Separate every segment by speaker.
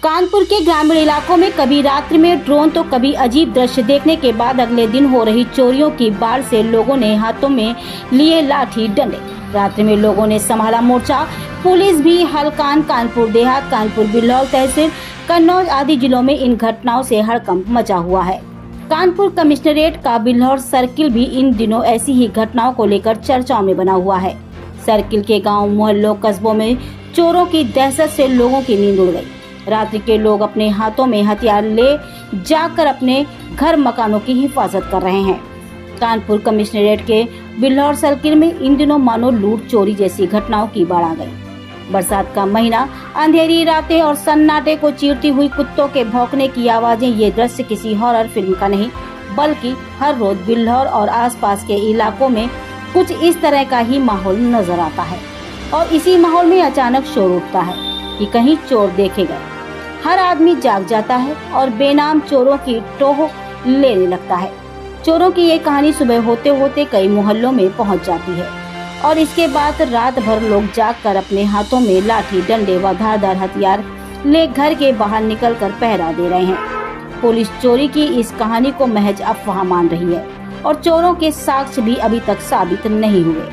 Speaker 1: कानपुर के ग्रामीण इलाकों में कभी रात्रि में ड्रोन तो कभी अजीब दृश्य देखने के बाद अगले दिन हो रही चोरियों की बाढ़ से लोगों ने हाथों में लिए लाठी डंडे। रात्रि में लोगों ने संभाला मोर्चा। पुलिस भी हलकान, कानपुर देहात, कानपुर बिल्हौर तहसील, कन्नौज आदि जिलों में इन घटनाओं से हड़कंप मचा हुआ है। कानपुर कमिश्नरेट का बिल्हौर सर्किल भी इन दिनों ऐसी ही घटनाओं को लेकर चर्चाओं में बना हुआ है। सर्किल के गाँव, मोहल्लों, कस्बों में चोरों की दहशत से लोगों की नींद उड़ गई। रात्रि के लोग अपने हाथों में हथियार ले जाकर अपने घर मकानों की हिफाजत कर रहे हैं। कानपुर कमिश्नरेट के बिल्हौर सर्किल में इन दिनों मानो लूट चोरी जैसी घटनाओं की बाढ़ आ गई। बरसात का महीना, अंधेरी रातें और सन्नाटे को चीरती हुई कुत्तों के भौंकने की आवाजें, ये दृश्य किसी हॉरर फिल्म का नहीं बल्कि हर रोज बिल्हौर और आसपास के इलाकों में कुछ इस तरह का ही माहौल नजर आता है। और इसी माहौल में अचानक शोर उठता है कि कहीं चोर देखे गए। हर आदमी जाग जाता है और बेनाम चोरों की टोह लेने लगता है। चोरों की ये कहानी सुबह होते होते कई मोहल्लों में पहुंच जाती है और इसके बाद रात भर लोग जागकर अपने हाथों में लाठी, डंडे व धारदार हथियार ले घर के बाहर निकलकर पहरा दे रहे हैं। पुलिस चोरी की इस कहानी को महज अफवाह मान रही है और चोरों के साक्ष्य भी अभी तक साबित नहीं हुए।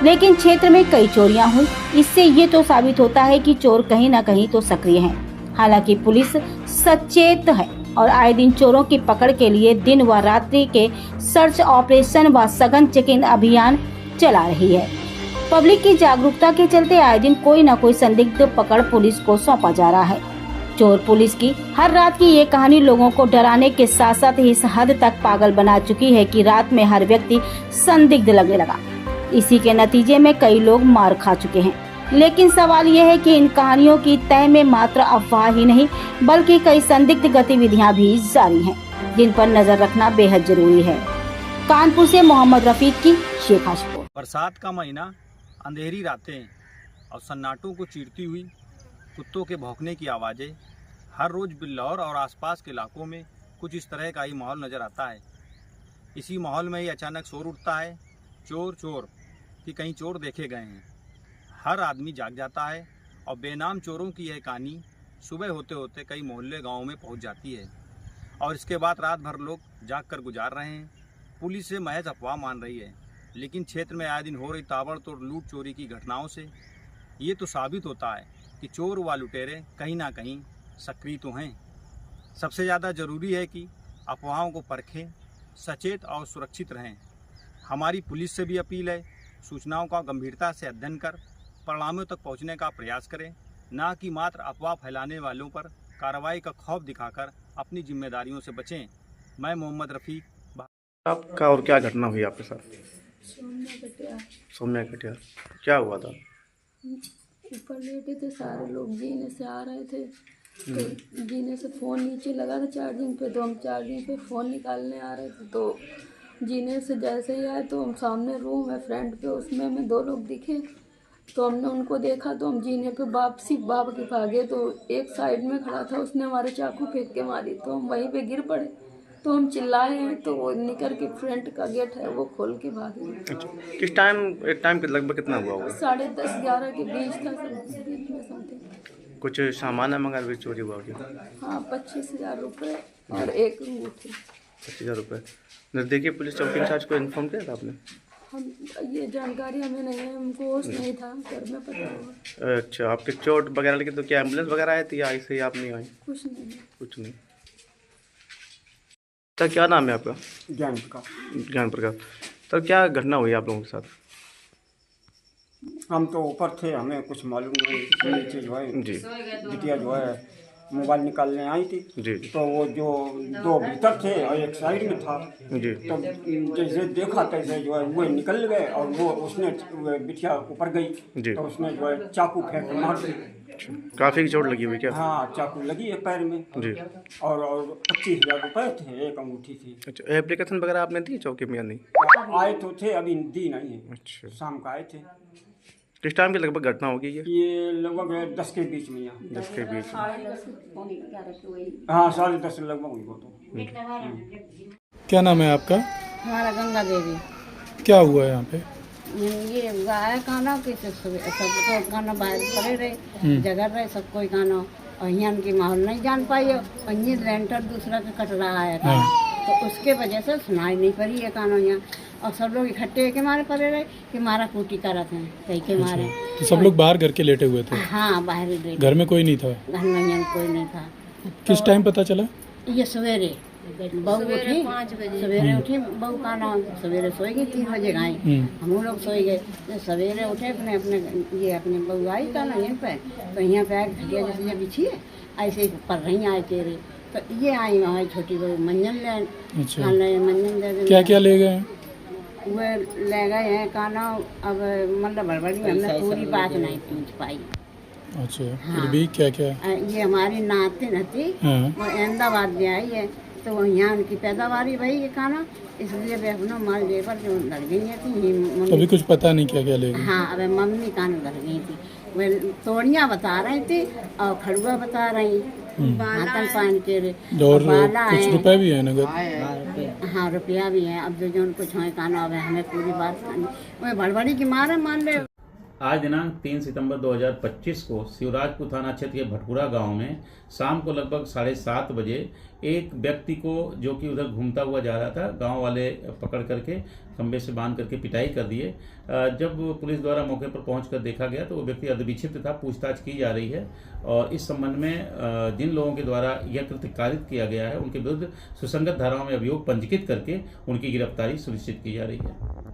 Speaker 1: लेकिन क्षेत्र में कई चोरियां हुई, इससे ये तो साबित होता है कि चोर कहीं न कहीं तो सक्रिय हैं। हालांकि पुलिस सचेत है और आए दिन चोरों की पकड़ के लिए दिन व रात्रि के सर्च ऑपरेशन व सघन चेकिंग अभियान चला रही है। पब्लिक की जागरूकता के चलते आए दिन कोई न कोई संदिग्ध पकड़ पुलिस को सौंपा जा रहा है। चोर पुलिस की हर रात की ये कहानी लोगों को डराने के साथ साथ इस हद तक पागल बना चुकी है कि रात में हर व्यक्ति संदिग्ध लगने लगा। इसी के नतीजे में कई लोग मार खा चुके हैं। लेकिन सवाल यह है कि इन कहानियों की तह में मात्र अफवाह ही नहीं बल्कि कई संदिग्ध गतिविधियां भी जारी हैं, जिन पर नजर रखना बेहद जरूरी है। कानपुर से मोहम्मद रफीक की शेखाश रिपोर्ट।
Speaker 2: बरसात का महीना, अंधेरी रातें और सन्नाटों को चीरती हुई कुत्तों के भौंकने की आवाज़ें, हर रोज बिल्हौर और आसपास के इलाकों में कुछ इस तरह का ही माहौल नज़र आता है। इसी माहौल में ही अचानक शोर उठता है, चोर चोर कि कहीं चोर देखे गए हैं। हर आदमी जाग जाता है और बेनाम चोरों की यह कहानी सुबह होते होते कई मोहल्ले गाँव में पहुंच जाती है और इसके बाद रात भर लोग जाग कर गुजार रहे हैं। पुलिस से महज अफवाह मान रही है, लेकिन क्षेत्र में आए दिन हो रही ताबड़तोड़ लूट चोरी की घटनाओं से ये तो साबित होता है कि चोर व लुटेरे कहीं ना कहीं सक्रिय तो हैं। सबसे ज़्यादा ज़रूरी है कि अफवाहों को परखें, सचेत और सुरक्षित रहें। हमारी पुलिस से भी अपील है, सूचनाओं का गंभीरता से अध्ययन कर परिणामों तक पहुंचने का प्रयास करें, न कि मात्र अफवाह फैलाने वालों पर कार्रवाई का खौफ दिखाकर अपनी जिम्मेदारियों से बचें। मैं मोहम्मद रफीक।
Speaker 3: आपका और क्या घटना हुई आपके साथ? सौम्या कटियार। क्या हुआ था?
Speaker 4: ऊपर लेटे थे सारे लोग, जीने से आ रहे थे तो जीने से फ़ोन नीचे लगा था चार्जिंग पे, तो हम चार्जिंग पे फ़ोन निकालने आ रहे थे तो जीने से जैसे ही आए तो हम सामने रूम है फ्रंट पे, उसमें हमें दो लोग दिखे तो हमने उनको देखा तो हम जीने पे वापसी भाग के भागे। तो एक साइड में खड़ा था, उसने हमारे चाकू फेंक के मारी तो हम वहीं पे गिर पड़े। तो हम चिल्लाए हैं तो वो निकल के फ्रंट का गेट है वो खोल के भागे।
Speaker 3: अच्छा, किस टाइम के लगभग कितना हुआ होगा?
Speaker 4: 10:30-11 के बीच था, बीच में समथिंग।
Speaker 3: कुछ सामान मंगा भी चोरी हुआ क्या?
Speaker 4: हाँ, 25,000 रुपये और एक अंगूठी।
Speaker 3: 25,000 रुपये। नज़दीकी पुलिस चौकी इंचार्ज को इन्फॉर्म किया था आपने?
Speaker 4: हम ये जानकारी हमें नहीं है, हमको होश नहीं था, घर में पता हुआ।
Speaker 3: अच्छा, आपके चोट वगैरह लगी तो क्या एम्बुलेंस वगैरह आई थी या ऐसे ही आप नहीं आई?
Speaker 4: कुछ नहीं।
Speaker 3: कुछ नहीं। सर क्या नाम है आपका?
Speaker 5: ज्ञान प्रकाश।
Speaker 3: ज्ञान प्रकाश। सर क्या घटना हुई आप लोगों के साथ?
Speaker 5: हम तो ऊपर थे, हमें कुछ मालूम नहीं। नीचे जो है
Speaker 3: जी
Speaker 5: बिटिया जो है मोबाइल निकालने आई थी
Speaker 3: जी
Speaker 5: तो वो जो दो भीतर थे और एक साइड में था
Speaker 3: जी।
Speaker 5: तो जैसे देखा तैसे जो है वो निकल गए और वो उसने बिटिया ऊपर गई
Speaker 3: जी।
Speaker 5: तो उसने जो है चाकू फेंक के मार दी।
Speaker 3: काफ़ी चोट लगी हुई क्या?
Speaker 5: हाँ, चाकू लगी है पैर में
Speaker 3: जी।
Speaker 5: और 25,000 रुपये थे, एक अंगूठी थी।
Speaker 3: अच्छा, एप्लीकेशन वगैरह आपने दी चौकी में या नहीं?
Speaker 5: आए तो थे, अभी दी नहीं है।
Speaker 3: अच्छा,
Speaker 5: शाम को आए थे।
Speaker 3: किस टाइम की लगभग घटना होगी
Speaker 5: ये लगभग 10 के बीच में, यहाँ
Speaker 3: 10 के बीच में।
Speaker 5: हाँ, 10:30 लगभग हुई वो तो।
Speaker 6: क्या नाम है आपका?
Speaker 7: हमारा गंगा देवी।
Speaker 6: क्या हुआ है यहाँ पे? ये गाय काना कि सबको गाना बाहर पड़े रहे जगह रहे सब कोई गाना और यहाँ की माहौल नहीं जान पाई और ये लेंटर दूसरा का कट रहा है तो उसके वजह से सुनाई नहीं पड़ी है कानो यहाँ और सब लोग इकट्ठे के मारे पड़े रहे कि मारा कूटी करत हैं कहीं के मारे।
Speaker 7: तो सब लोग बाहर घर के लेटे हुए थे?
Speaker 6: हाँ बाहर ही लेटे।
Speaker 7: घर में कोई नहीं था?
Speaker 6: घर में यहाँ कोई नहीं था।
Speaker 7: किस टाइम पता चला?
Speaker 6: ये सवेरे बहू उठी 5 बजे सवेरे उठी बहू का नाम सवेरे सोई गई 3 बजे गई हम लोग सोई गए तो सवेरे उठे अपने अपने ये अपने बहू आई का ना यहीं पे तो यहाँ पे घटिया जैसे बिछी है ऐसे ही पढ़ रही आए तेरे तो ये आई वहाँ छोटी बहू मंजन ले
Speaker 7: अच्छा।
Speaker 6: मंजन ले
Speaker 7: क्या क्या ले गए?
Speaker 6: वे ले गए हैं काना अब मतलब बड़बड़ी हमने पूरी बात नहीं पूछ पाई।
Speaker 7: अच्छा
Speaker 6: हाँ।
Speaker 7: फिर भी क्या क्या?
Speaker 6: ये हमारी नाती नती
Speaker 7: हाँ।
Speaker 6: वो अहमदाबाद में आई है तो वो यहाँ उनकी पैदावारी वही है खाना इसलिए वे अपना माल जेवर जो लग गई थी।
Speaker 7: तो अभी कुछ पता नहीं क्या क्या ले गए?
Speaker 6: हाँ अब मम्मी कान लग गई थी वे तोड़ियाँ बता रही थी और खड़ुआ बता रही हाथन पान के
Speaker 7: और
Speaker 6: बाला
Speaker 7: कुछ
Speaker 6: है।
Speaker 7: रुपए भी है नगद?
Speaker 6: हाँ रुपया भी है अब जो कुछ है काना अब हमें पूरी बात वो भड़बड़ी की मारे मान ले।
Speaker 8: आज दिनांक 3 सितंबर 2025 को शिवराजपुर थाना क्षेत्र के भटपुरा गांव में शाम को लगभग 7:30 बजे एक व्यक्ति को जो कि उधर घूमता हुआ जा रहा था गांव वाले पकड़ करके खंबे से बांध करके पिटाई कर दिए। जब पुलिस द्वारा मौके पर पहुंचकर देखा गया तो वो व्यक्ति अर्धविक्षिप्त था, पूछताछ की जा रही है और इस संबंध में जिन लोगों के द्वारा यह कृत्य कारित किया गया है उनके विरुद्ध सुसंगत धाराओं में अभियोग पंजीकृत करके उनकी गिरफ्तारी सुनिश्चित की जा रही है।